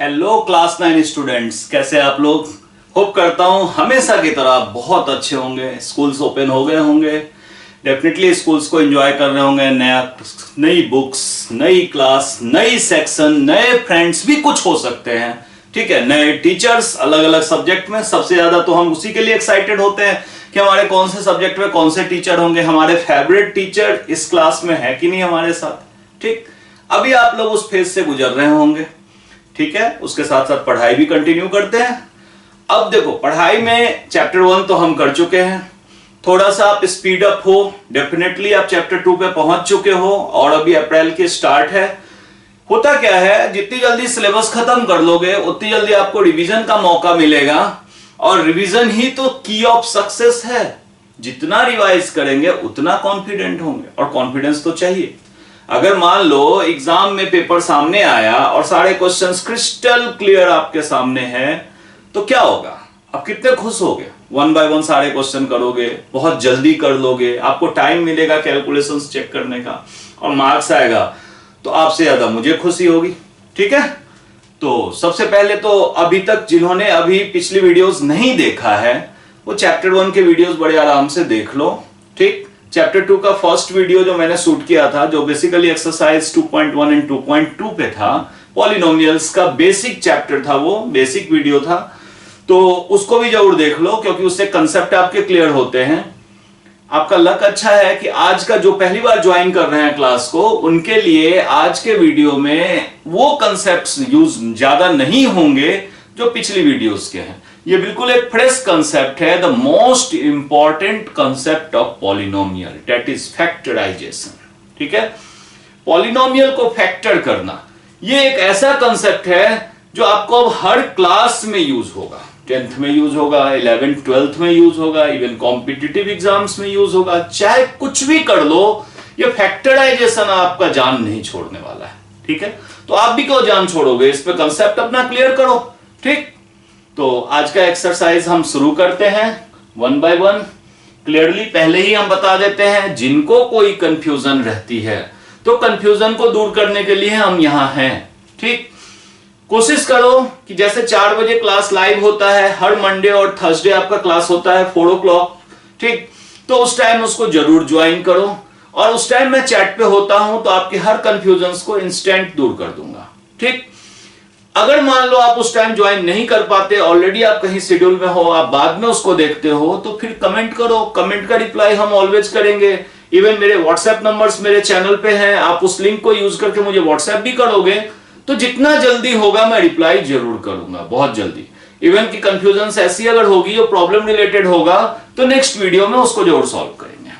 Hello class 9 students, कैसे आप लोग। होप करता हूँ हमेशा की तरह बहुत अच्छे होंगे। स्कूल्स ओपन हो गए होंगे, डेफिनेटली स्कूल्स को एंजॉय कर रहे होंगे। नई बुक्स, नई क्लास, नई सेक्शन, नए फ्रेंड्स भी कुछ हो सकते हैं, ठीक है। नए टीचर्स अलग अलग सब्जेक्ट में। सबसे ज्यादा तो हम उसी के लिए एक्साइटेड होते हैं कि हमारे कौन से सब्जेक्ट में कौन से टीचर होंगे। हमारे फेवरेट टीचर इस क्लास में है कि नहीं हमारे साथ, ठीक। अभी आप लोग उस फेज से गुजर रहे होंगे, ठीक है। उसके साथ साथ पढ़ाई भी कंटिन्यू करते हैं। अब देखो, पढ़ाई में चैप्टर 1 तो हम कर चुके हैं। थोड़ा सा आप स्पीड अप हो, डेफिनेटली आप चैप्टर 2 पे पहुंच चुके हो और अभी अप्रैल की स्टार्ट है। होता क्या है, जितनी जल्दी सिलेबस खत्म कर लोगे उतनी जल्दी आपको रिवीजन का मौका मिलेगा, और रिवीजन ही तो की ऑफ सक्सेस है। जितना रिवाइज करेंगे उतना कॉन्फिडेंट होंगे, और कॉन्फिडेंस तो चाहिए। अगर मान लो एग्जाम में पेपर सामने आया और सारे क्वेश्चंस क्रिस्टल क्लियर आपके सामने हैं, तो क्या होगा? आप कितने खुश होगे। 1 बाय 1 सारे क्वेश्चन करोगे, बहुत जल्दी कर लोगे, आपको टाइम मिलेगा कैलकुलेशंस चेक करने का, और मार्क्स आएगा तो आपसे ज्यादा मुझे खुशी होगी, ठीक है। तो सबसे पहले तो अभी तक जिन्होंने अभी पिछली वीडियोस नहीं देखा है, वो चैप्टर 1 के वीडियोस बड़े आराम से देख लो, ठीक। चैप्टर 2 का फर्स्ट वीडियो जो मैंने शूट किया था, जो बेसिकली एक्सरसाइज 2.1 एंड 2.2 पे था, पॉलिनोमियल्स का बेसिक चैप्टर था, वो बेसिक वीडियो था, तो उसको भी जरूर देख लो, क्योंकि उससे कंसेप्ट आपके क्लियर होते हैं। आपका लक अच्छा है कि आज का जो पहली बार ज्वाइन कर रहे हैं क्लास को, उनके लिए आज के वीडियो में वो कंसेप्ट्स यूज ज्यादा नहीं होंगे जो पिछली वीडियोस के हैं। ये बिल्कुल एक फ्रेश कंसेप्ट है, the most important concept of polynomial, that is factorisation, ठीक है। पॉलिनोमियल को फैक्टर करना, ये एक ऐसा कंसेप्ट है जो आपको अब हर क्लास में यूज होगा। 10th में यूज होगा, 11th 12th में यूज होगा, इवन कॉम्पिटिटिव एग्जाम्स में यूज होगा। चाहे कुछ भी कर लो, ये फैक्टराइजेशन आपका जान नहीं छोड़ने वाला है, ठीक है। तो आप भी क्यों जान छोड़ोगे, इस पे कंसेप्ट अपना क्लियर करो, ठीक। तो आज का एक्सरसाइज हम शुरू करते हैं 1 बाय 1। क्लियरली पहले ही हम बता देते हैं, जिनको कोई कंफ्यूजन रहती है तो कंफ्यूजन को दूर करने के लिए हम यहां हैं, ठीक। कोशिश करो कि जैसे 4 बजे क्लास लाइव होता है, हर मंडे और थर्सडे आपका क्लास होता है 4 o'clock, ठीक। तो उस टाइम उसको जरूर ज्वाइन करो, और उस टाइम मैं चैट पे होता हूं तो आपके हर कंफ्यूजन को इंस्टेंट दूर कर दूंगा, ठीक। अगर मान लो आप उस टाइम ज्वाइन नहीं कर पाते, ऑलरेडी आप कहीं शेड्यूल में हो, आप बाद में उसको देखते हो, तो फिर कमेंट करो। कमेंट का रिप्लाई हम ऑलवेज करेंगे। इवन मेरे व्हाट्सएप नंबर्स मेरे चैनल पे हैं, आप उस लिंक को यूज करके मुझे व्हाट्सएप भी करोगे, तो जितना जल्दी होगा मैं रिप्लाई जरूर करूंगा, बहुत जल्दी। इवन की कंफ्यूजन ऐसी अगर होगी जो प्रॉब्लम रिलेटेड होगा, तो नेक्स्ट वीडियो में उसको जरूर सॉल्व करेंगे,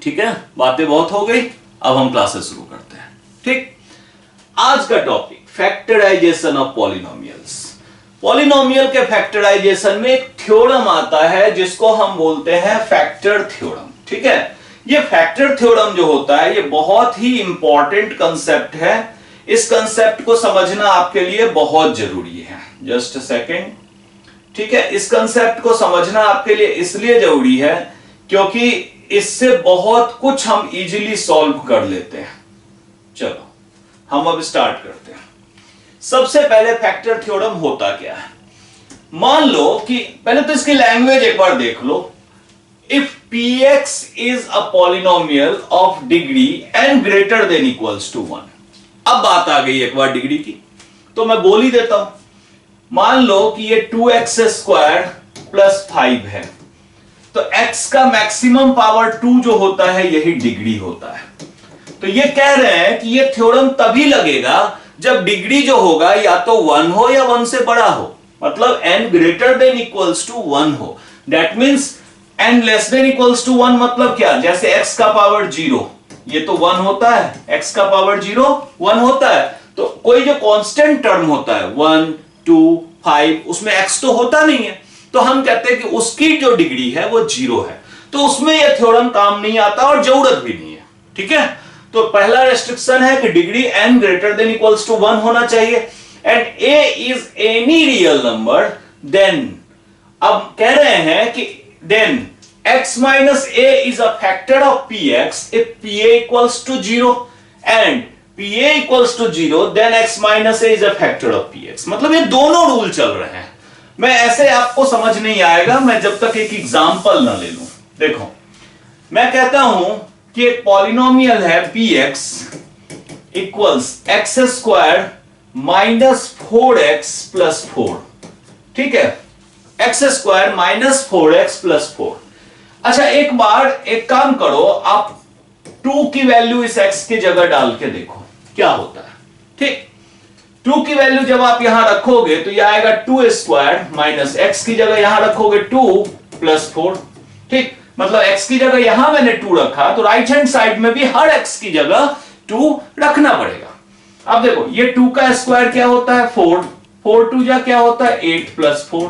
ठीक है। बातें बहुत हो गई, अब हम क्लासेस शुरू करते हैं, ठीक। आज का topic factorisation of polynomials. Polynomial के फैक्टराइजेशन में एक थ्योरम आता है जिसको हम बोलते हैं फैक्टर थ्योरम, ठीक है। ये फैक्टर थ्योरम जो होता है, ये बहुत ही इंपॉर्टेंट कंसेप्ट है। इस कंसेप्ट को समझना आपके लिए बहुत जरूरी है। जस्ट अ सेकेंड, ठीक है। इस कंसेप्ट को समझना आपके लिए इसलिए जरूरी है क्योंकि इससे बहुत कुछ हम इजीली सॉल्व कर लेते हैं। चलो हम अब स्टार्ट करते हैं। सबसे पहले फैक्टर थ्योरम होता क्या है, मान लो कि पहले तो इसकी लैंग्वेज एक बार देख लो। If px is a polynomial of degree n greater than equals to 1। अब बात आ गई एक बार डिग्री की, तो मैं बोल ही देता हूं। मान लो कि ये 2x² प्लस 5 है, तो x का मैक्सिमम पावर 2 जो होता है यही डिग्री होता है। तो ये कह रहे हैं कि ये थ्योरम तभी लगेगा जब डिग्री जो होगा या तो 1 हो या 1 से बड़ा हो, मतलब n greater than equals to 1 हो। That means n less than equals to 1 मतलब क्या, जैसे x का पावर 0, ये तो 1 होता है, x का पावर 0 1 होता है। तो कोई जो कांस्टेंट टर्म होता है 1 2 5, उसमें x तो होता नहीं है, तो हम कहते हैं कि उसकी जो डिग्री है वो 0 है। तो उसमें यह थ्योरम काम नहीं आता और जरूरत भी नहीं है, ठीक है। तो पहला रेस्ट्रिक्शन है कि degree n greater than equals to 1 होना चाहिए, and a is any real number, then अब कह रहे हैं कि then x minus a is a factor of px if pa equals to 0 and pa equals to 0 then x minus A is a factor of px। मतलब ये दोनों rule चल रहे हैं। मैं ऐसे आपको समझ नहीं आएगा मैं जब तक एक एग्जांपल ना ले लूं। देखो मैं कहता हूं कि एक पॉलिनोमियल है px equals x square minus 4x plus 4। ठीक है, x square minus 4x plus 4। अच्छा एक बार एक काम करो, आप 2 की वैल्यू इस x की जगह डाल के देखो क्या होता है। ठीक, 2 की वैल्यू जब आप यहां रखोगे तो यह आएगा 2 स्क्वायर माइनस x की जगह यहां रखोगे 2 प्लस 4। ठीक, मतलब x की जगह यहां मैंने 2 रखा तो राइट हैंड साइड में भी हर x की जगह 2 रखना पड़ेगा। अब देखो ये 2 का स्क्वायर क्या होता है 4, 4 2 जा क्या होता है 8 प्लस 4।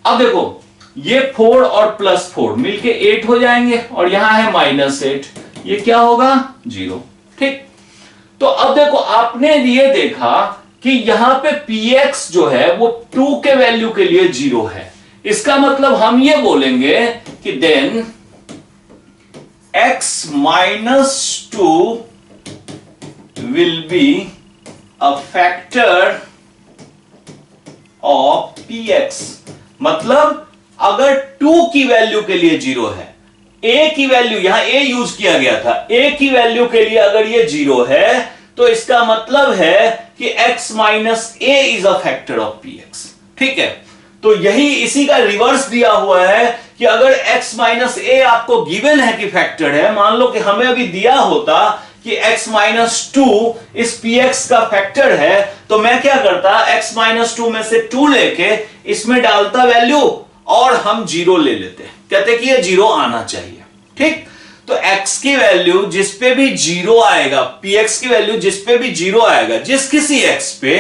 अब देखो ये 4 और प्लस 4 मिलके 8 हो जाएंगे और यहां है माइनस 8, ये क्या होगा 0। ठीक, तो अब देखो आपने ये देखा कि यहां पे px जो है वो 2 के वैल्यू के लिए 0 है। इसका मतलब हम ये बोलेंगे कि then x minus 2 will be a factor of px। मतलब अगर 2 की वैल्यू के लिए 0 है, a की वैल्यू यहां a यूज किया गया था, a की वैल्यू के लिए अगर ये 0 है तो इसका मतलब है कि x minus a is a factor of px। ठीक है, तो यही इसी का रिवर्स दिया हुआ है कि अगर x माइनस a आपको गिवन है कि फैक्टर है, मान लो कि हमें अभी दिया होता कि x माइनस 2 इस px का फैक्टर है तो मैं क्या करता x माइनस 2 में से 2 लेके इसमें डालता वैल्यू और हम 0 ले लेते, कहते कि ये 0 आना चाहिए। ठीक, तो x की वैल्यू जिस पे भी 0 आएगा, px की वैल्यू जिस पे भी 0 आएगा जिस किसी x पे,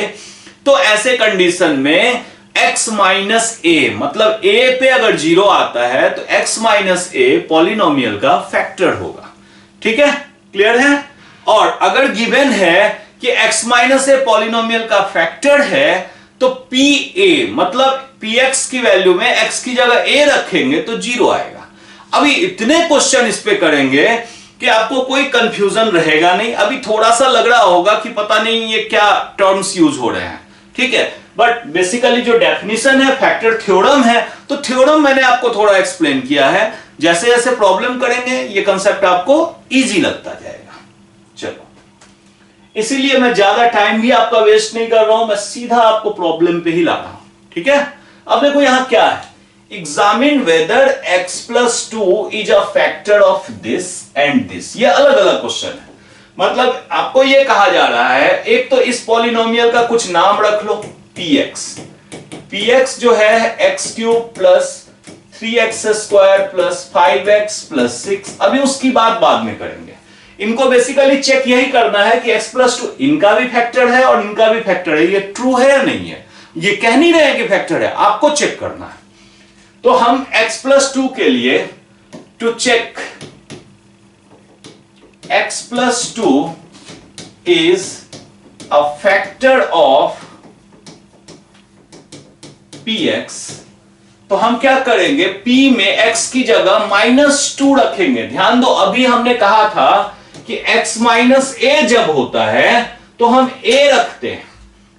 तो ऐसे कंडीशन में x माइनस a मतलब a पे अगर 0 आता है तो x माइनस a पॉलिनोमियल का फैक्टर होगा। ठीक है, क्लियर है। और अगर गिवन है कि x माइनस a पॉलिनोमियल का फैक्टर है तो pa मतलब px की वैल्यू में x की जगह a रखेंगे तो 0 आएगा। अभी इतने क्वेश्चन इस पे करेंगे कि आपको कोई कंफ्यूजन रहेगा नहीं। अभी थोड़ा सा लग रहा होगा कि पता नहीं ये क्या टर्म्स यूज हो रहे हैं, ठीक है, बट बेसिकली जो डेफिनेशन है फैक्टर थ्योरम है, तो थ्योरम मैंने आपको थोड़ा एक्सप्लेन किया है। जैसे जैसे प्रॉब्लम करेंगे ये कंसेप्ट आपको इजी लगता जाएगा। चलो, इसीलिए मैं ज्यादा टाइम भी आपका वेस्ट नहीं कर रहा हूं, मैं सीधा आपको प्रॉब्लम पे ही ला रहा हूं। ठीक है, अब देखो यहां क्या है, examine whether x plus 2 is a factor of this and this. ये अलग अलग क्वेश्चन है, मतलब आपको ये कहा जा रहा है एक तो इस पॉलिनोमियल का कुछ नाम रख लो px। px जो है x cube plus 3x square plus 5x plus 6। अभी उसकी बात बाद में करेंगे। इनको बेसिकली चेक यही करना है कि x प्लस 2 इनका भी फैक्टर है और इनका भी फैक्टर है, ये ट्रू है या नहीं है। ये कह नहीं रहे कि फैक्टर है, आपको चेक करना है। तो हम x प्लस 2 के लिए to check x plus 2 is a factor of px, तो हम क्या करेंगे p में x की जगह -2 रखेंगे। ध्यान दो अभी हमने कहा था कि x माइनस a जब होता है तो हम a रखते हैं।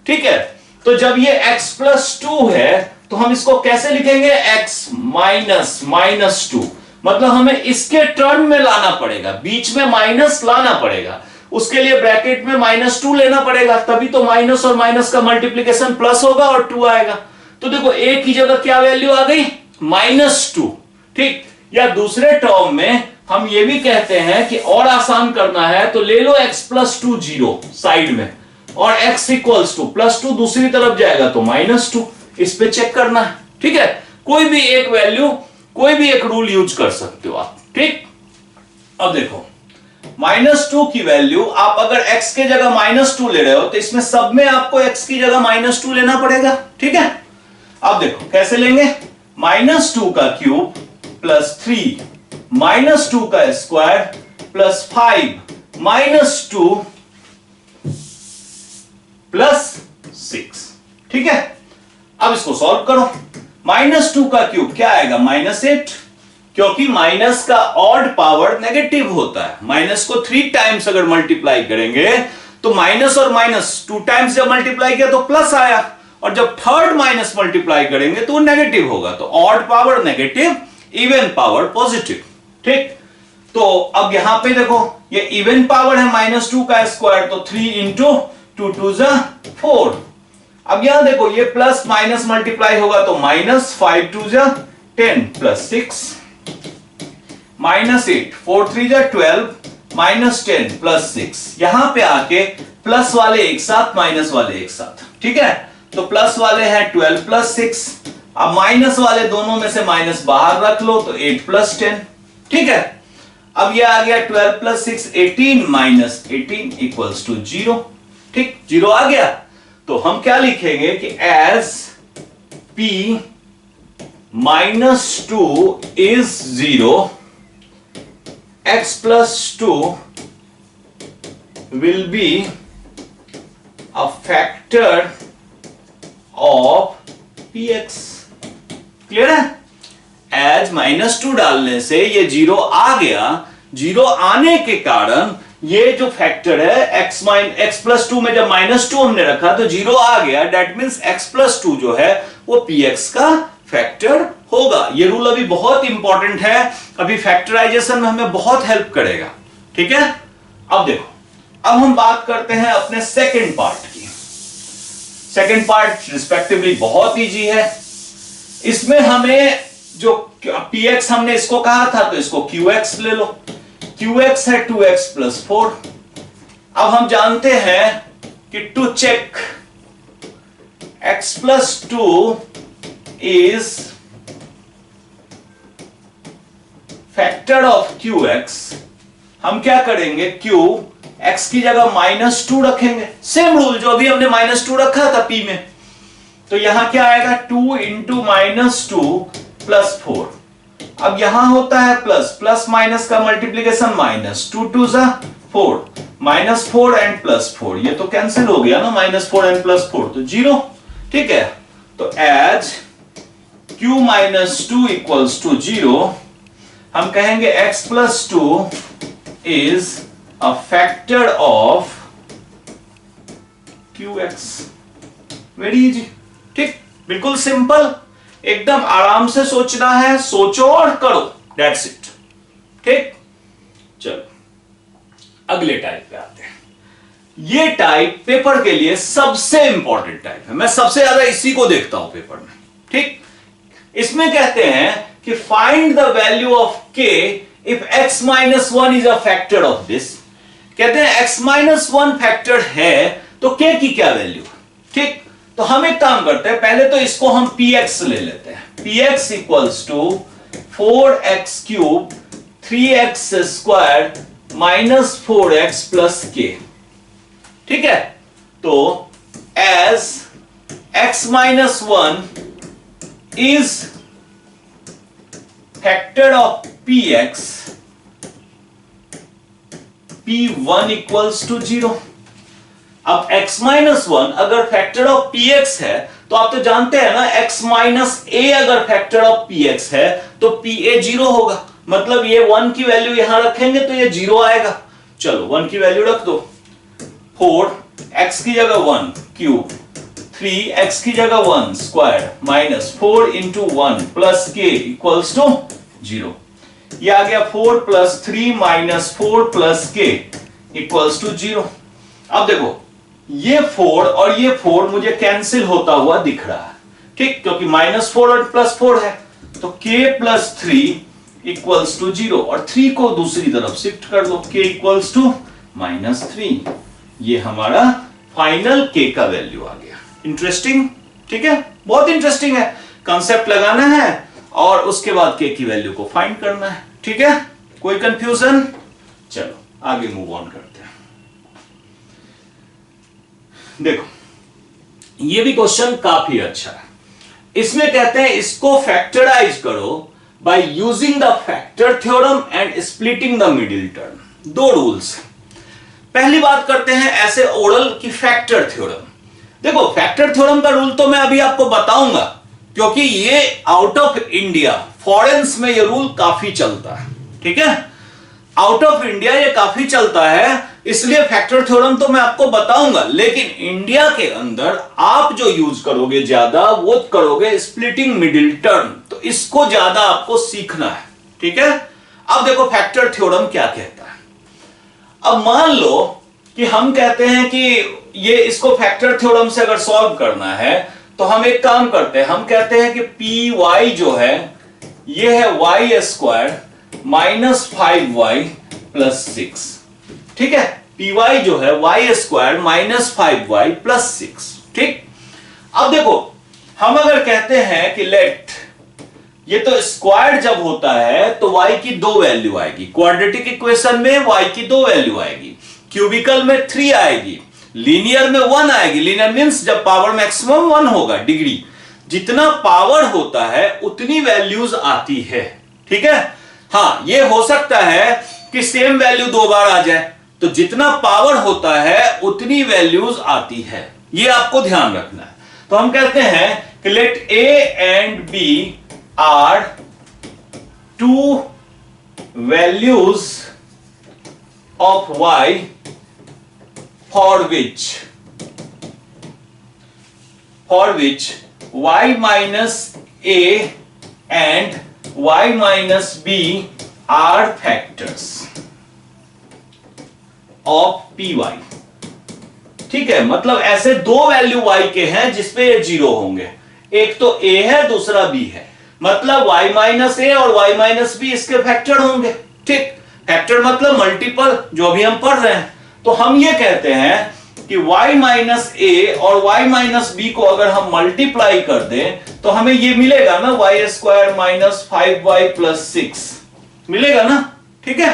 ठीक है, तो जब ये x प्लस 2 है तो हम इसको कैसे लिखेंगे x माइनस 2, मतलब हमें इसके टर्म में लाना पड़ेगा, बीच में माइनस लाना पड़ेगा। उसके लिए ब्रैकेट में -2 लेना पड़ेगा, तभी तो माइनस और माइनस का मल्टीप्लीकेशन प्लस होगा और 2 आएगा। तो देखो a की जगह क्या वैल्यू आ गई -2। ठीक, या दूसरे टर्म में हम ये भी कहते हैं कि और आसान करना है तो ले लो x प्लस 2 0 साइड में और x इक्वल्स टू +2 दूसरी तरफ जाएगा तो -2। इस पे चेक करना है। ठीक है, कोई भी एक वैल्यू, कोई भी एक रूल यूज कर सकते हो आप। ठीक, अब देखो -2 की वैल्यू आप अगर x के जगह -2 ले रहे हो तो इसमें सब में आपको x की जगह -2 लेना पड़ेगा। ठीक है, अब देखो कैसे लेंगे, -2 का क्यूब प्लस 3 -2 का स्क्वायर प्लस 5 -2 प्लस 6। ठीक है, अब इसको सॉल्व करो। -2 का क्यूब क्या आएगा -8 क्योंकि माइनस का ऑड पावर नेगेटिव होता है। माइनस को 3 टाइम्स अगर मल्टीप्लाई करेंगे तो माइनस और माइनस 2 टाइम्स जब मल्टीप्लाई किया तो प्लस आया, और जब थर्ड माइनस मल्टीप्लाई करेंगे तो वो नेगेटिव होगा। तो odd power negative, even power positive. ठीक, तो अब यहां पे देखो ये इवन पावर है -2 का स्क्वायर, तो 3 इंटू 2 2 जा 4। अब यहां देखो ये प्लस माइनस मल्टीप्लाई होगा तो -5 2 जा 10 प्लस 6 -8 4 3 जा 12 -10 प्लस 6। यहां पे आके प्लस वाले एक साथ, माइनस वाले एक साथ। ठीक है, तो प्लस वाले हैं 12 प्लस 6, अब माइनस वाले दोनों में से माइनस बाहर रख लो तो 8 प्लस 10। ठीक है, अब ये आ गया 12 प्लस 6 18 माइनस 18 इक्वल्स टू 0। ठीक, 0 आ गया। तो हम क्या लिखेंगे कि as p -2 is 0, x plus 2 will be a factor of px। Clear है? एज -2 डालने से ये 0 आ गया। 0 आने के कारण ये जो फैक्टर है x प्लस 2 में जब -2 हमने रखा तो 0 आ गया। दैट मीन्स x प्लस 2 जो है वो px का फैक्टर होगा। ये रूल अभी बहुत इंपॉर्टेंट है, अभी फैक्टराइजेशन में हमें बहुत हेल्प करेगा। ठीक है, अब देखो, अब हम बात करते हैं अपने सेकंड पार्ट की। सेकंड पार्ट रिस्पेक्टिवली बहुत इजी है। इसमें हमें जो px हमने इसको कहा था तो इसको qx ले लो। qx है 2x प्लस 4। अब हम जानते हैं कि to check x plus 2 is factor of qx, हम क्या करेंगे, q x की जगह -2 रखेंगे। सेम रूल जो अभी हमने -2 रखा था p में, तो यहां क्या आएगा 2 इंटू -2 प्लस 4। अब यहां होता है प्लस, प्लस माइनस का मल्टीप्लीकेशन -2 2 जा 4, -4 एंड प्लस 4, ये तो कैंसिल हो गया ना, -4 एंड प्लस 4 तो 0। ठीक है, तो एज q -2 इक्वल्स टू 0, हम कहेंगे x plus 2 is a factor of qx। Very easy. ठीक, बिल्कुल सिंपल, एकदम आराम से सोचना है, सोचो और करो, दैट्स इट। ठीक, चलो अगले टाइप पे आते हैं। ये टाइप पेपर के लिए सबसे इंपॉर्टेंट टाइप है, मैं सबसे ज्यादा इसी को देखता हूं पेपर में। ठीक, इसमें कहते हैं कि find the value of k if x - 1 is a factor of this. कहते हैं x - 1 फैक्टर है तो k की क्या वैल्यू है। ठीक, तो हम एक काम करते हैं, पहले तो इसको हम px ले लेते हैं। px equals to 4x cube 3x square -4x plus k। ठीक है, तो as x - 1 is factor of px, p1 equals to 0। अब x - 1 अगर फैक्टर ऑफ px है तो आप तो जानते हैं ना, x - a अगर फैक्टर ऑफ px है तो pa 0 होगा। मतलब ये 1 की वैल्यू यहां रखेंगे तो ये 0 आएगा। चलो 1 की वैल्यू रख दो, 4 x की जगह 1 क्यूब 3 x की जगह 1 square -4 into 1 plus k equals to 0। ये आ गया 4 plus 3 -4 plus k equals to 0। अब देखो ये 4 और ये 4 मुझे कैंसिल होता हुआ दिख रहा है। ठीक, क्योंकि -4 और +4 है, तो k प्लस 3 इक्वल्स टू 0 और 3 को दूसरी तरफ शिफ्ट कर दो, k इक्वल्स टू -3। ये हमारा फाइनल k का वैल्यू आ गया। इंटरेस्टिंग, ठीक है, बहुत इंटरेस्टिंग है। कंसेप्ट लगाना है और उसके बाद k की वैल्यू को फाइंड करना है। ठीक है, कोई कंफ्यूजन? चलो आगे मूव ऑन करते हैं। देखो ये भी क्वेश्चन काफी अच्छा है। इसमें कहते हैं इसको फैक्टराइज करो by using the factor theorem and splitting the middle term. दो रूल्स। पहली बात करते हैं ऐसे ओरल की फैक्टर थ्योरम। देखो फैक्टर थ्योरम का रूल तो मैं अभी आपको बताऊंगा, क्योंकि ये आउट ऑफ इंडिया फॉरेन्स में ये रूल काफी चलता है, ठीक है। आउट ऑफ इंडिया ये काफी चलता है, इसलिए फैक्टर थ्योरम तो मैं आपको बताऊंगा, लेकिन इंडिया के अंदर आप जो यूज करोगे ज्यादा वो करोगे स्प्लिटिंग मिडिल टर्म, तो इसको ज्यादा आपको सीखना है, ठीक है। अब देखो फैक्टर थ्योरम क्या कहता है। अब मान लो कि हम कहते हैं कि ये इसको फैक्टर थ्योरम से अगर सॉल्व करना है तो हम एक काम करते हैं, हम कहते हैं कि पी वाई जो है ये है Y square minus 5y plus 6, ठीक है। पी वाई जो है Y square minus 5y plus 6, ठीक। अब देखो हम अगर कहते हैं कि लेट ये तो स्क्वायर जब होता है तो y की 2 वैल्यू आएगी, क्वाड्रेटिक इक्वेशन में y की 2 वैल्यू आएगी, क्यूबिकल में 3 आएगी, लीनियर में 1 आएगी। लीनियर मींस जब पावर मैक्सिमम 1 होगा, डिग्री जितना पावर होता है उतनी वैल्यूज आती है, ठीक है। हाँ ये हो सकता है कि सेम वैल्यू 2 बार आ जाए, तो जितना पावर होता है उतनी वैल्यूज आती है, ये आपको ध्यान रखना है। तो हम कहते हैं कि let a and b are 2 values of y for which y minus a and y minus b are factors of py, ठीक है। मतलब ऐसे 2 वैल्यू y के हैं जिसपे ये 0 होंगे, एक तो a है दूसरा b है, मतलब y माइनस a और y माइनस b इसके फैक्टर होंगे, ठीक। फैक्टर मतलब मल्टीपल, जो अभी हम पढ़ रहे हैं। तो हम ये कहते हैं कि y माइनस a और y माइनस b को अगर हम मल्टीप्लाई कर दें तो हमें ये मिलेगा ना, y square minus 5y plus 6 मिलेगा ना, ठीक है।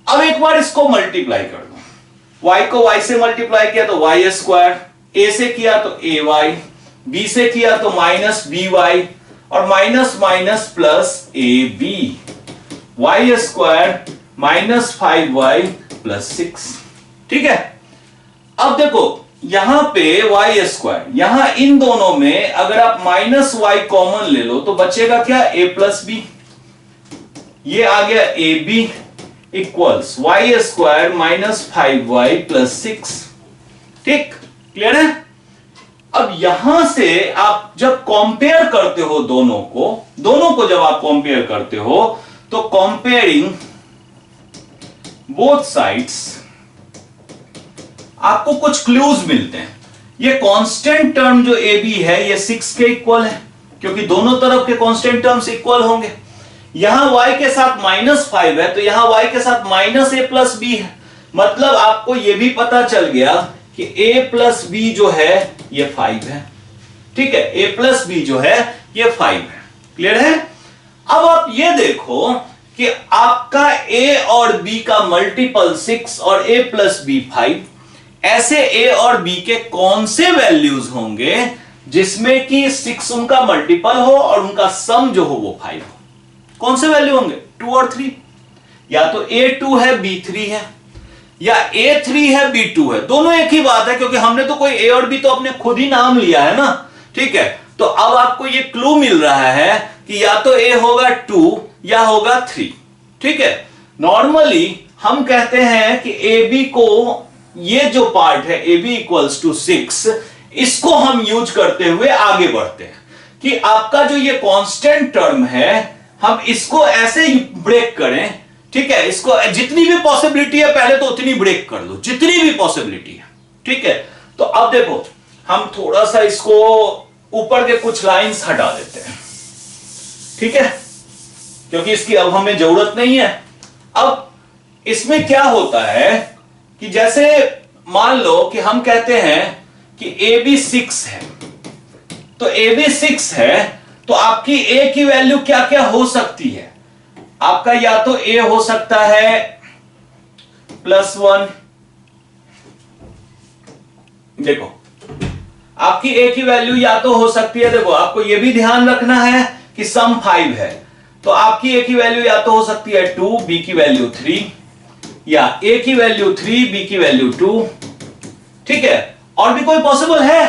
अब एक बार इसको मल्टीप्लाई कर दो, y को y से मल्टीप्लाई किया तो y स्क्वायर, a से किया तो ay, b से किया तो माइनस by और minus minus plus ab, y square minus 5y plus 6, ठीक है। अब देखो यहां पे y स्क्वायर, यहां इन दोनों में अगर आप माइनस y कॉमन ले लो तो बचेगा क्या, a प्लस बी, ये आ गया ab equals y square minus 5y plus 6, ठीक, क्लियर है। अब यहां से आप जब कंपेयर करते हो दोनों को जब आप कंपेयर करते हो तो कंपेयरिंग बोथ साइड्स आपको कुछ क्लूज मिलते हैं। ये कांस्टेंट टर्म जो ए बी है ये 6 के इक्वल है, क्योंकि दोनों तरफ के कांस्टेंट टर्म्स इक्वल होंगे। यहां y के साथ माइनस 5 है तो यहां y के साथ माइनस a प्लस बी है, मतलब आपको यह भी पता चल गया कि a प्लस बी जो है ये 5 है, ठीक है। a प्लस बी जो है ये 5 है, क्लियर है। अब आप ये देखो कि आपका a और b का मल्टीपल 6 और a प्लस बी 5, ऐसे a और b के कौन से वैल्यूज होंगे जिसमें कि 6 उनका मल्टीपल हो और उनका सम जो हो वो 5 हो। कौन से वैल्यू होंगे, 2 और 3, या तो a2 है b3 है या a3 है b2 है, दोनों एक ही बात है, क्योंकि हमने तो कोई a और b तो अपने खुद ही नाम लिया है ना, ठीक है। तो अब आपको ये क्लू मिल रहा है कि या तो a होगा 2 या होगा 3, ठीक है। नॉर्मली हम कहते हैं कि ab को, ये जो पार्ट है ab इक्वल्स टू 6, इसको हम यूज करते हुए आगे बढ़ते हैं कि आपका जो ये कांस्टेंट टर्म है हम इसको ऐसे ब्रेक करें, ठीक है। इसको जितनी भी पॉसिबिलिटी है पहले तो उतनी ब्रेक कर लो, जितनी भी पॉसिबिलिटी है, ठीक है। तो अब देखो हम थोड़ा सा इसको ऊपर के कुछ लाइंस हटा देते हैं, ठीक है, क्योंकि इसकी अब हमें जरूरत नहीं है। अब इसमें क्या होता है कि जैसे मान लो कि हम कहते हैं कि AB 6 है, तो AB 6 है तो आपकी A की वैल्यू क्या क्या हो सकती है, आपका या तो A हो सकता है +1, देखो आपकी A की वैल्यू या तो हो सकती है, देखो आपको यह भी ध्यान रखना है कि सम 5 है, तो आपकी A की वैल्यू या तो हो सकती है 2, B की वैल्यू 3, या A की वैल्यू 3, B की वैल्यू 2, ठीक है। और भी कोई पॉसिबल है,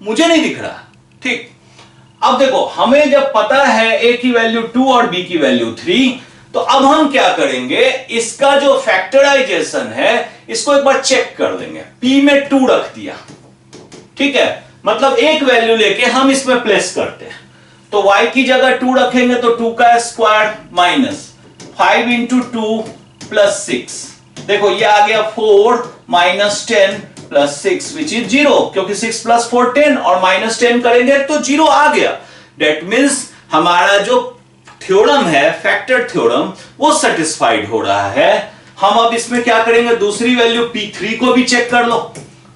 मुझे नहीं दिख रहा, ठीक। अब देखो हमें जब पता है a की वैल्यू 2 और b की वैल्यू 3, तो अब हम क्या करेंगे, इसका जो फैक्टराइजेशन है इसको एक बार चेक कर देंगे। p में 2 रख दिया, ठीक है, मतलब एक वैल्यू लेके हम इसमें प्लेस करते हैं। तो y की जगह 2 रखेंगे तो 2 का स्क्वायर माइनस 5 इंटू 2 प्लस 6, देखो ये आ गया 4 माइनस 10 प्लस 6 विच इज 0, क्योंकि 6 प्लस 4 10 और माइनस 10 करेंगे तो 0 आ गया। दैट मीन्स हमारा जो थ्योरम है, फैक्टर थ्योरम, वो सेटिस्फाइड हो रहा है। हम अब इसमें क्या करेंगे, दूसरी वैल्यू p3 को भी चेक कर लो।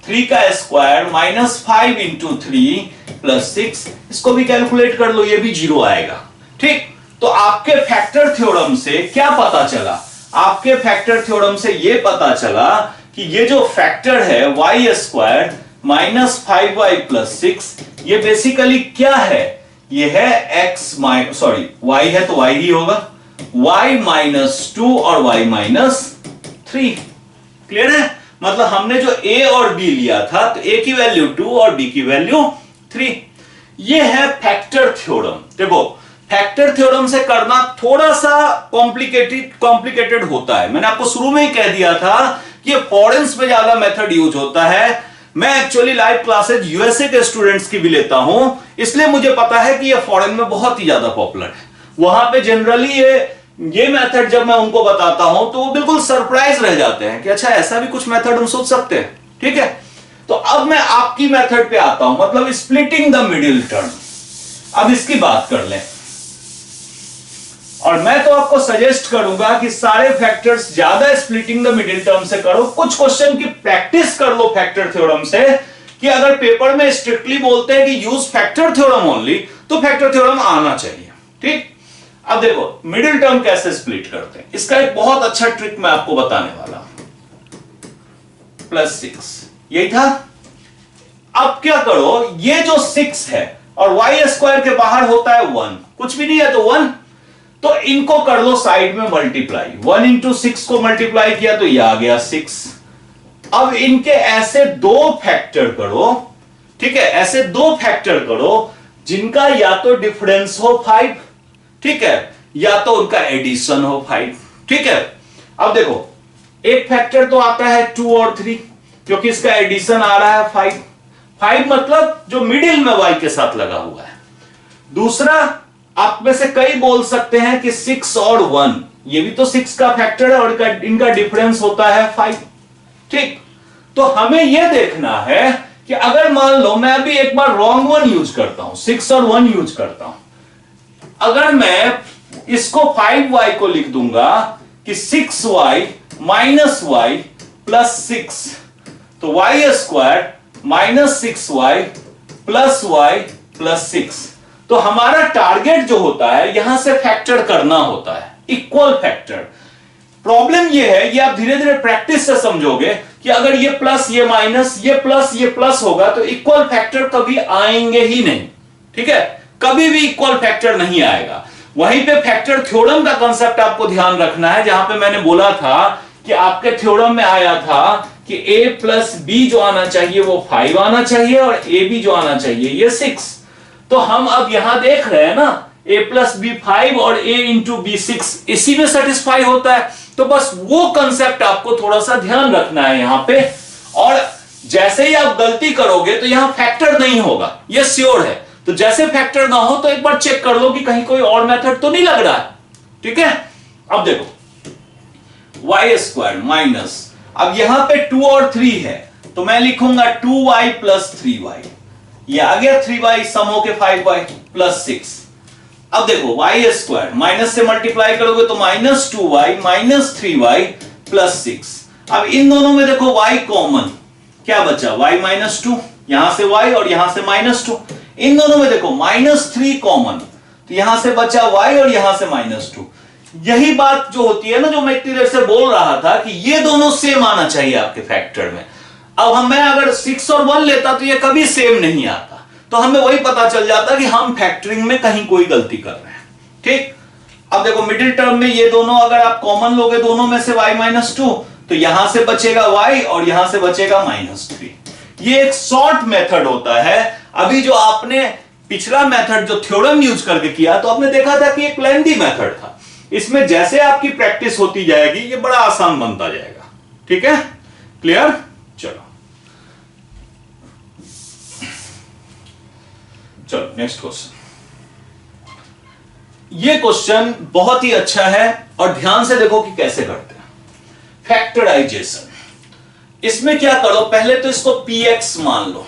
3 का स्क्वायर माइनस 5 इंटू 3 प्लस 6, इसको भी कैलकुलेट कर लो, ये भी 0 आएगा। ठीक, तो आपके फैक्टर थ्योरम से क्या पता चला, आपके फैक्टर थ्योरम से ये पता चला कि ये जो फैक्टर है y square minus 5y plus 6, ये बेसिकली क्या है, ये है x y है तो y ही होगा, y माइनस 2 और y माइनस 3। क्लियर है, मतलब हमने जो a और b लिया था, तो a की वैल्यू 2 और b की वैल्यू 3। ये है फैक्टर थ्योरम। देखो फैक्टर थ्योरम से करना थोड़ा सा कॉम्प्लिकेटेड होता है। मैंने आपको शुरू में ही कह दिया था कि ये फॉरेन्स में ज्यादा मेथड यूज होता है। मैं एक्चुअली लाइव क्लासेज यूएसए के स्टूडेंट्स की भी लेता हूं, इसलिए मुझे पता है कि ये फॉरेन में बहुत ही ज्यादा पॉपुलर है। वहां पे जनरली ये मेथड जब मैं उनको बताता हूं तो वो बिल्कुल सरप्राइज रह जाते हैं कि अच्छा ऐसा भी कुछ मेथड हम सोच सकते हैं। ठीक है, तो अब मैं आपकी मेथड पे आता हूं, मतलब स्प्लिटिंग द मिडिल टर्म। अब इसकी बात कर लें, और मैं तो आपको सजेस्ट करूंगा कि सारे फैक्टर्स ज्यादा स्प्लिटिंग द मिडिल टर्म से करो। कुछ क्वेश्चन की प्रैक्टिस कर लो फैक्टर थ्योरम से, कि अगर पेपर में स्ट्रिक्टली बोलते हैं कि यूज फैक्टर थ्योरम ओनली, तो फैक्टर थ्योरम आना चाहिए। ठीक, अब देखो मिडिल टर्म कैसे स्प्लिट करते हैं, इसका एक बहुत अच्छा ट्रिक मैं आपको बताने वाला हूं। प्लस 6 यही था। अब क्या करो, ये जो 6 है और y स्क्वायर के बाहर होता है 1, कुछ भी नहीं है तो 1, तो इनको कर लो साइड में मल्टीप्लाई। 1 इंटू 6 को मल्टीप्लाई किया तो ये आ गया 6। अब इनके ऐसे दो फैक्टर करो, ठीक है, ऐसे दो फैक्टर करो जिनका या तो डिफरेंस हो 5, ठीक है, या तो उनका एडिशन हो 5। ठीक है, अब देखो एक फैक्टर तो आता है 2 और 3, क्योंकि इसका एडिशन आ रहा है 5। 5 मतलब जो मिडिल में y के साथ लगा हुआ है। दूसरा, आप में से कई बोल सकते हैं कि 6 और 1, ये भी तो 6 का फैक्टर है और इनका डिफरेंस होता है 5। ठीक, तो हमें यह देखना है कि अगर मान लो मैं अभी एक बार रॉन्ग वन यूज करता हूं, 6 और 1 यूज करता हूं, अगर मैं इसको 5y को लिख दूंगा कि 6y माइनस y प्लस 6, तो y square minus 6y plus y plus 6। तो हमारा टारगेट जो होता है यहां से फैक्टर करना होता है, इक्वल फैक्टर। प्रॉब्लम ये है, ये आप धीरे धीरे प्रैक्टिस से समझोगे कि अगर ये प्लस ये माइनस, ये प्लस होगा तो इक्वल फैक्टर कभी आएंगे ही नहीं। ठीक है, कभी भी इक्वल फैक्टर नहीं आएगा। वहीं पे फैक्टर थ्योरम का कंसेप्ट आपको ध्यान रखना है, जहां पे मैंने बोला था कि आपके थ्योरम में आया था कि a प्लस बी जो आना चाहिए वो 5 आना चाहिए और ए बी जो आना चाहिए ये 6। तो हम अब यहां देख रहे हैं ना, a प्लस बी 5 और a इंटू बी 6, इसी में सेटिस्फाई होता है। तो बस वो कंसेप्ट आपको थोड़ा सा ध्यान रखना है यहां पे, और जैसे ही आप गलती करोगे तो यहां फैक्टर नहीं होगा, ये श्योर है। तो जैसे फैक्टर ना हो तो एक बार चेक कर लो कि कहीं कोई और मेथड तो नहीं लग रहा है। ठीक है, अब देखो y स्क्वायर माइनस, अब यहां पे 2 और 3 है तो मैं लिखूंगा 2y प्लस 3y, ये आ गया 3y सम हो के 5y प्लस 6। अब देखो y स्क्वायर माइनस से मल्टीप्लाई करोगे तो minus 2y minus 3y plus 6। अब इन दोनों में देखो y कॉमन, क्या बचा, y माइनस 2, यहां से y और यहां से माइनस 2। इन दोनों में देखो माइनस 3 कॉमन, तो यहां से बचा y और यहां से माइनस 2। यही बात जो होती है ना, जो मैं इतनी देर से बोल रहा था कि ये दोनों सेम आना चाहिए आपके फैक्टर में। अब मैं अगर 6 और 1 लेता तो ये कभी सेम नहीं आता, तो हमें वही पता चल जाता कि हम फैक्टरिंग में कहीं कोई गलती कर रहे हैं। ठीक, अब देखो मिडिल टर्म में ये दोनों अगर आप कॉमन लोगे दोनों में से y माइनस 2, तो यहां से बचेगा y और यहां से बचेगा माइनस 3। ये एक शॉर्ट मेथड होता है। अभी जो आपने पिछला मेथड जो थ्योरम यूज करके किया तो आपने देखा था कि एक लेंथी मेथड था। इसमें जैसे आपकी प्रैक्टिस होती जाएगी ये बड़ा आसान बनता जाएगा। ठीक है, क्लियर? चलो नेक्स्ट क्वेश्चन। ये क्वेश्चन बहुत ही अच्छा है और ध्यान से देखो कि कैसे करते हैं। फैक्टराइजेशन, इसमें क्या करो, पहले तो इसको px मान लो,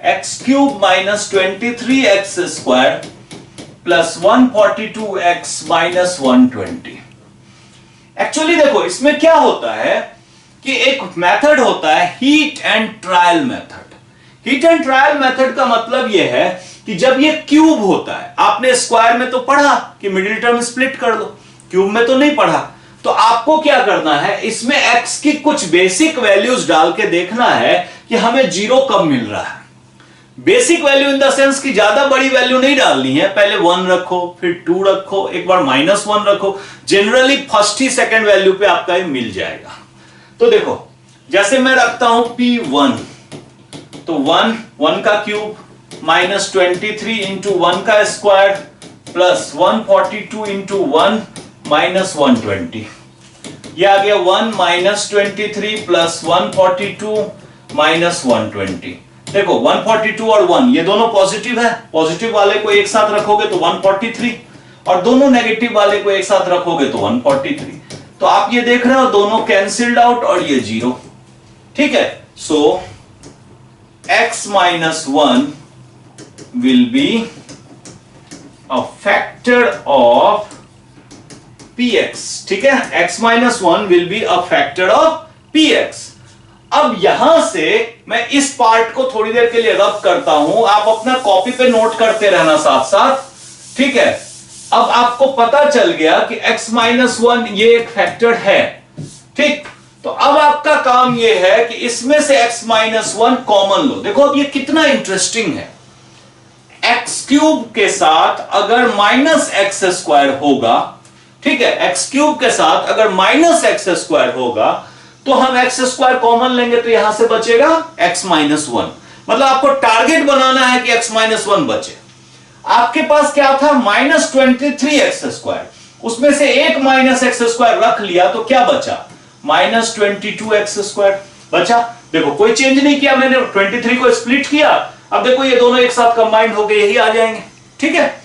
x³ minus 23x² plus 142x minus 120। Actually देखो इसमें क्या होता है कि एक मेथड होता है heat and trial method. Heat and trial method का मतलब यह है कि जब ये क्यूब होता है, आपने स्क्वायर में तो पढ़ा कि मिडिल टर्म स्प्लिट कर दो, क्यूब में तो नहीं पढ़ा, तो आपको क्या करना है, इसमें x की कुछ बेसिक वैल्यूज डाल के देखना है कि हमें 0 कब मिल रहा है। Basic value in the sense कि ज्यादा बड़ी वैल्यू नहीं डालनी है, पहले 1 रखो, फिर 2 रखो, एक बार -1 रखो, जनरली फर्स्ट ही सेकंड वैल्यू पे आपका ये मिल जाएगा। तो देखो जैसे मैं रखता हूं P1, तो 1 का क्यूब माइनस 23 इंटू 1 का स्क्वायर प्लस 142 इंटू 1 माइनस 120, ये आ गया 1 माइनस 23 प्लस 142 माइनस 120। देखो 142 और 1 ये दोनों पॉजिटिव है, पॉजिटिव वाले को एक साथ रखोगे तो 143 और दोनों नेगेटिव वाले को एक साथ रखोगे तो 143। तो आप ये देख रहे हो दोनों कैंसिल्ड आउट और ये 0। ठीक है, सो x minus 1 will be a factor of px। ठीक है, x minus 1 will be a factor of px। अब यहां से मैं इस पार्ट को थोड़ी देर के लिए रब करता हूं, आप अपना कॉपी पे नोट करते रहना साथ साथ। ठीक है, अब आपको पता चल गया कि x minus 1 ये एक फैक्टर है। ठीक, तो अब आपका काम यह है कि इसमें से x minus 1 कॉमन लो। देखो अब ये कितना इंटरेस्टिंग है, x³ के साथ अगर -x² होगा, ठीक है, x³ के साथ अगर -x² होगा तो हम x² कॉमन लेंगे तो यहां से बचेगा x minus 1। मतलब आपको टारगेट बनाना है कि x minus 1 बचे। आपके पास क्या था, -23x², उसमें से एक -x² रख लिया तो क्या बचा, -22x² बचा। देखो कोई चेंज नहीं किया मैंने, 23 को स्प्लिट किया, अब देखो ये दोनों एक साथ कंबाइंड होके यही आ जाएंगे। ठीक है,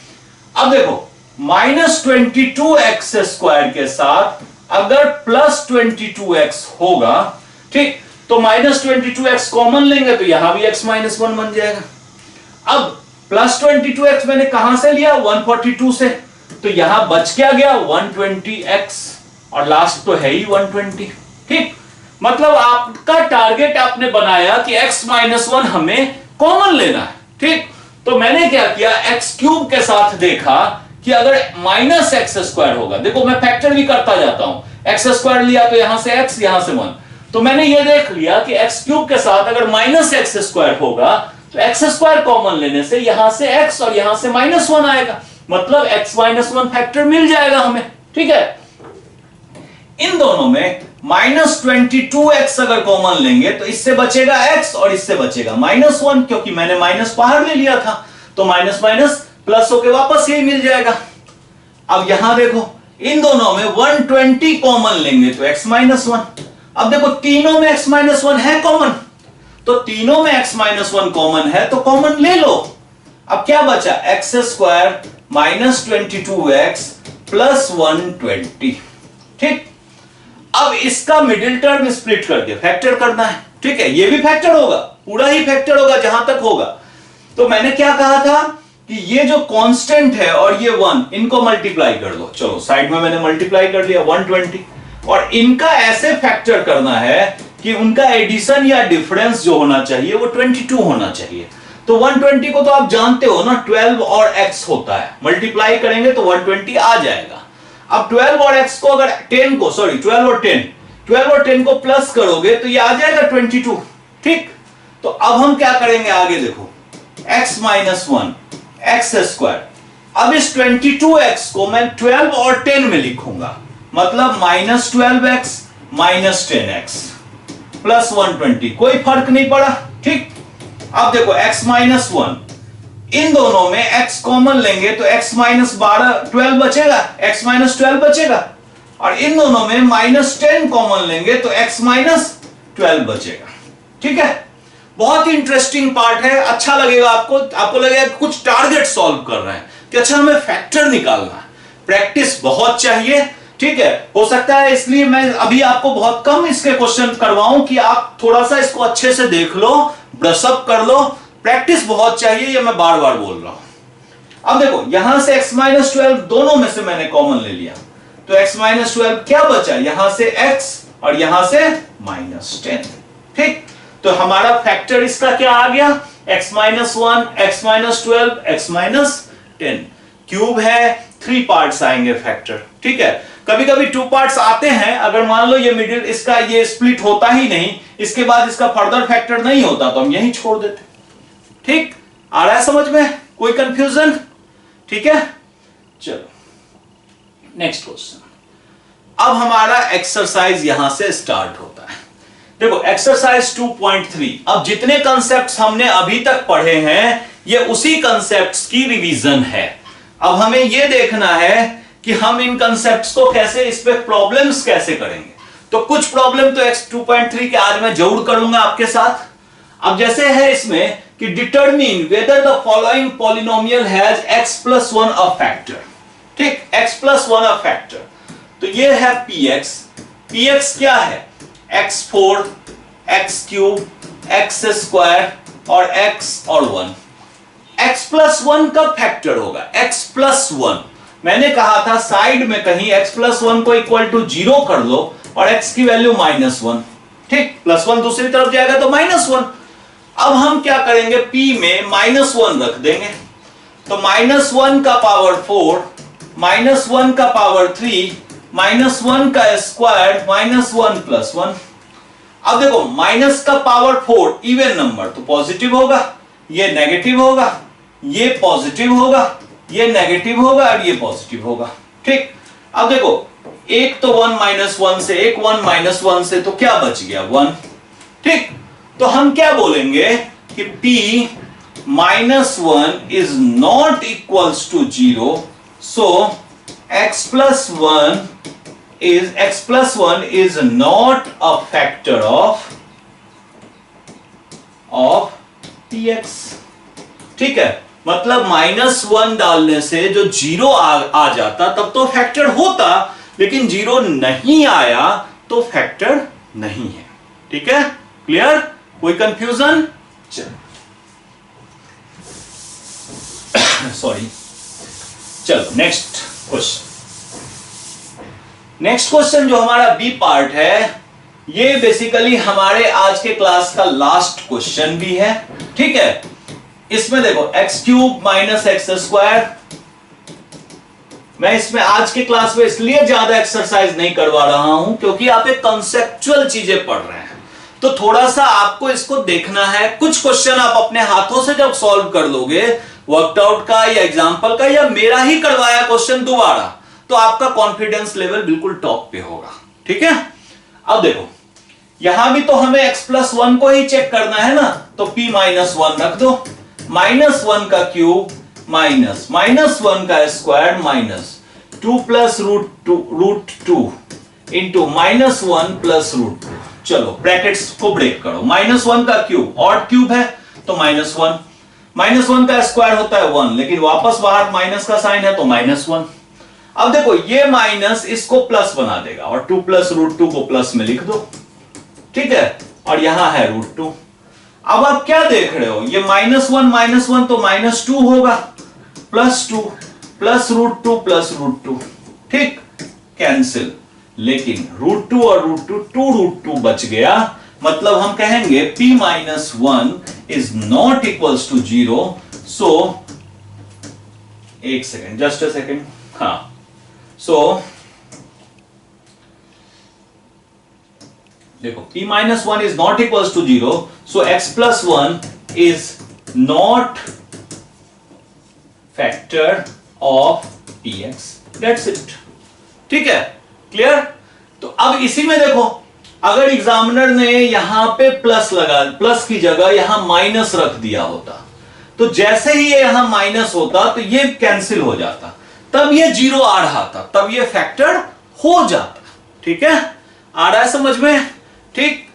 अब देखो -22x² के साथ अगर +22x होगा, ठीक, तो -22x कॉमन लेंगे तो यहां भी x minus 1 बन जाएगा। अब +22x मैंने कहां से लिया, 142 से, तो यहां बच क्या गया 120x और लास्ट तो है ही 120। ठीक, मतलब आपका टारगेट आपने बनाया कि x minus 1 हमें कॉमन लेना है। ठीक, तो मैंने क्या किया, x³ के साथ देखा कि अगर -x² होगा, देखो मैं फैक्टर भी करता जाता हूं, x² लिया तो यहां से x, यहां से 1, तो मैंने ये देख लिया कि x³ के साथ अगर -x² होगा तो x² कॉमन लेने से यहां से x और यहां से -1 आएगा, मतलब x minus 1 फैक्टर मिल जाएगा हमें। ठीक है, इन दोनों में -22x अगर कॉमन लेंगे तो इससे बचेगा x और इससे बचेगा -1, क्योंकि मैंने माइनस बाहर ले लिया था, तो माइनस माइनस प्लस होके वापस यही मिल जाएगा। अब यहां देखो इन दोनों में 120 कॉमन लेंगे तो x minus 1। अब देखो तीनों में x minus 1 है कॉमन, तो तीनों में x minus 1 कॉमन है तो कॉमन ले लो। अब क्या बचा, x² minus 22x प्लस 120। ठीक, अब इसका मिडिल टर्म स्प्लिट करके फैक्टर करना है। ठीक है, ये भी फैक्टर होगा, पूरा ही फैक्टर होगा जहां तक होगा। तो मैंने क्या कहा था कि ये जो कांस्टेंट है और ये 1, इनको मल्टीप्लाई कर दो। चलो साइड में मैंने मल्टीप्लाई कर लिया 120, और इनका ऐसे फैक्टर करना है कि उनका एडिशन या डिफरेंस जो होना चाहिए वो 22 होना चाहिए। तो 120 को तो आप जानते हो ना, 12 और x होता है, मल्टीप्लाई करेंगे तो 120 आ जाएगा। अब 12 और x को अगर 10 को, सॉरी 12 और 10 को प्लस करोगे तो ये आ जाएगा 22। ठीक, तो अब हम क्या करेंगे आगे देखो, x minus 1 x²। अब इस 22x को मैं 12 और 10 में लिखूंगा, मतलब -12x -10x प्लस 120, कोई फर्क नहीं पड़ा। ठीक, अब देखो x माइनस 1, इन दोनों में x कॉमन लेंगे तो x माइनस 12 बचेगा, x माइनस 12 बचेगा, और इन दोनों में माइनस 10 कॉमन लेंगे तो x माइनस 12 बचेगा। ठीक है, बहुत ही इंटरेस्टिंग पार्ट है, अच्छा लगेगा आपको लगेगा कि कुछ टारगेट सॉल्व कर रहे हैं कि अच्छा हमें फैक्टर निकालना है। प्रैक्टिस बहुत चाहिए, ठीक है। हो सकता है इसलिए मैं अभी आपको बहुत कम इसके क्वेश्चन करवाऊं कि आप थोड़ा सा इसको अच्छे से देख लो, ब्रशअप कर लो, प्रैक्टिस बहुत चाहिए, ये मैं बार बार बोल रहा हूं। अब देखो यहां से x माइनस 12 दोनों में से मैंने कॉमन ले लिया, तो x माइनस 12 क्या बचा, यहां से x और यहां से माइनस 10। ठीक, तो हमारा फैक्टर इसका क्या आ गया, x minus 1, x minus 12, x minus 10। Cube है, 3 पार्ट्स आएंगे फैक्टर। ठीक है, कभी कभी 2 पार्ट्स आते हैं, अगर मान लो ये मिडिल इसका ये स्प्लिट होता ही नहीं, इसके बाद इसका फर्दर फैक्टर नहीं होता तो हम यहीं छोड़ देते। ठीक, आ रहा है समझ में, कोई कंफ्यूजन? ठीक है, चलो नेक्स्ट क्वेश्चन। अब हमारा एक्सरसाइज यहां से स्टार्ट होता है। देखो एक्सरसाइज 2.3, अब जितने कंसेप्ट्स हमने अभी तक पढ़े हैं ये उसी कंसेप्ट्स की रिवीजन है। अब हमें यह देखना है कि हम इन कंसेप्ट्स को कैसे, इस पे प्रॉब्लम्स कैसे करेंगे। तो कुछ प्रॉब्लम तो x 2.3 के आज मैं जरूर करूंगा आपके साथ। अब जैसे है इसमें कि determine whether the following polynomial has x plus 1 a factor. ठीक, x प्लस 1 अ फैक्टर, तो ये है px क्या है, x4, x3, x² और x और 1। x प्लस 1 का फैक्टर होगा x प्लस 1। मैंने कहा था साइड में कहीं x प्लस 1 को इक्वल टू 0 कर लो और x की वैल्यू माइनस 1। ठीक, प्लस 1 दूसरी तरफ जाएगा तो माइनस 1। अब हम क्या करेंगे, p में माइनस 1 रख देंगे, तो माइनस 1 का पावर 4, माइनस 1 का पावर 3, माइनस 1 का स्क्वायर, माइनस 1 प्लस 1। अब देखो माइनस का पावर 4 इवन नंबर तो पॉजिटिव होगा, ये नेगेटिव होगा, ये पॉजिटिव होगा, ये नेगेटिव होगा और ये पॉजिटिव होगा। ठीक, अब देखो एक तो 1 माइनस 1 से, एक 1 माइनस 1 से, तो क्या बच गया 1। ठीक, तो हम क्या बोलेंगे कि p minus 1 is not equals to 0, so x plus 1 is not a factor of px। ठीक है, मतलब माइनस 1 डालने से जो 0 आ जाता तब तो फैक्टर होता, लेकिन 0 नहीं आया तो फैक्टर नहीं है। ठीक है, क्लियर, कोई कंफ्यूजन? सॉरी, चलो नेक्स्ट क्वेश्चन। नेक्स्ट क्वेश्चन जो हमारा बी पार्ट है, ये बेसिकली हमारे आज के क्लास का लास्ट क्वेश्चन भी है। ठीक है, इसमें देखो x³ माइनस x²। मैं इसमें आज के क्लास में इसलिए ज्यादा एक्सरसाइज नहीं करवा रहा हूं क्योंकि आप एक कंसेप्चुअल चीजें पढ़ रहे हैं, तो थोड़ा सा आपको इसको देखना है। कुछ क्वेश्चन आप अपने हाथों से जब सॉल्व कर लोगे, वर्कआउट का या एग्जाम्पल का या मेरा ही करवाया क्वेश्चन दोबारा, तो आपका कॉन्फिडेंस लेवल बिल्कुल टॉप पे होगा। ठीक है, अब देखो यहां भी तो हमें x प्लस 1 को ही चेक करना है ना, तो p माइनस 1 रख दो, माइनस 1 का क्यूब माइनस माइनस 1 का square minus 2 plus root 2 into minus 1 plus root 2। चलो ब्रैकेट्स को ब्रेक करो, माइनस 1 का क्यूब ऑड क्यूब है तो माइनस 1, माइनस 1 का स्क्वायर होता है 1, लेकिन वापस बाहर माइनस का साइन है तो माइनस 1। अब देखो ये माइनस इसको प्लस बना देगा और 2 प्लस रूट 2 को प्लस में लिख दो। ठीक है, और यहां है रूट 2। अब आप क्या देख रहे हो, ये माइनस 1 तो माइनस 2 होगा, plus 2 plus root 2 plus root 2। ठीक, कैंसिल, लेकिन रूट 2 और रूट 2 रूट 2 बच गया, मतलब हम कहेंगे p minus 1 is not equals to 0। So एक सेकेंड, जस्ट अ सेकेंड, हाँ, सो देखो p minus 1 is not equals to 0, so x plus 1 is not factor of px, that's it. ठीक है, क्लियर। तो अब इसी में देखो, अगर एग्जामिनर ने यहां पे प्लस की जगह यहां माइनस रख दिया होता, तो जैसे ही ये यहां माइनस होता तो ये कैंसिल हो जाता, तब ये 0 आ रहा था, तब ये फैक्टर हो जाता। ठीक है, आ रहा है समझ में? ठीक,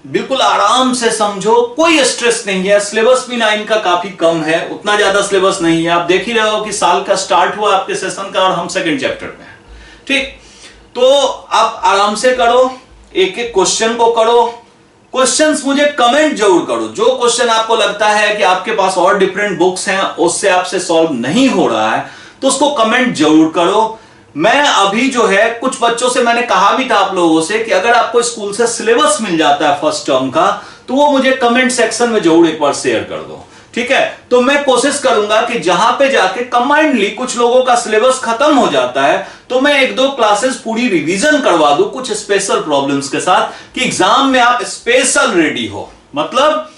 बिल्कुल आराम से समझो, कोई स्ट्रेस नहीं है। सिलेबस भी 9 का काफी कम है, उतना ज्यादा सिलेबस नहीं है। आप देख ही रहे हो कि साल का स्टार्ट हुआ आपके सेशन का और हम सेकंड चैप्टर में हैं। ठीक, तो आप आराम से करो, एक एक क्वेश्चन को करो। क्वेश्चंस मुझे कमेंट जरूर करो, जो क्वेश्चन आपको लगता है कि आपके पास और डिफरेंट बुक्स हैं उससे आपसे सॉल्व नहीं हो रहा है तो उसको कमेंट जरूर करो। मैं अभी जो है कुछ बच्चों से मैंने कहा भी था आप लोगों से कि अगर आपको स्कूल से सिलेबस मिल जाता है फर्स्ट टर्म का तो वो मुझे कमेंट सेक्शन में जरूर एक बार शेयर कर दो। ठीक है, तो मैं कोशिश करूंगा कि जहां पे जाके कंबाइंडली कुछ लोगों का सिलेबस खत्म हो जाता है तो मैं 1-2 क्लासेस पूरी रिवीजन करवा दूं कुछ स्पेशल प्रॉब्लम्स के साथ, कि एग्जाम में आप स्पेशल रेडी हो। मतलब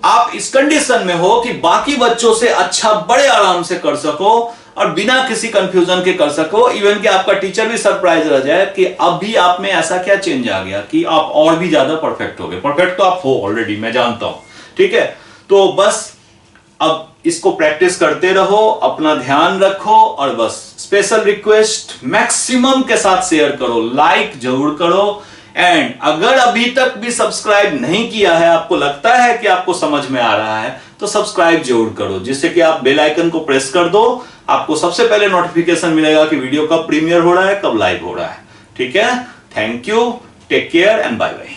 आप इस कंडीशन में हो कि बाकी बच्चों से अच्छा बड़े आराम से कर सको और बिना किसी कंफ्यूजन के कर सको। इवन कि आपका टीचर भी सरप्राइज रह जाए कि अभी आप में ऐसा क्या चेंज आ गया कि आप और भी ज्यादा परफेक्ट हो गए। परफेक्ट तो आप हो ऑलरेडी, मैं जानता हूं। ठीक है, तो बस अब इसको प्रैक्टिस करते रहो, अपना ध्यान रखो और बस स्पेशल रिक्वेस्ट मैक्सिमम के साथ शेयर करो, लाइक जरूर करो। एंड अगर अभी तक भी सब्सक्राइब नहीं किया है, आपको लगता है कि आपको समझ में आ रहा है तो सब्सक्राइब जरूर करो, जिससे कि आप बेल आइकन को प्रेस कर दो। आपको सबसे पहले नोटिफिकेशन मिलेगा कि वीडियो कब प्रीमियर हो रहा है, कब लाइव हो रहा है। ठीक है, thank you, take care and bye bye.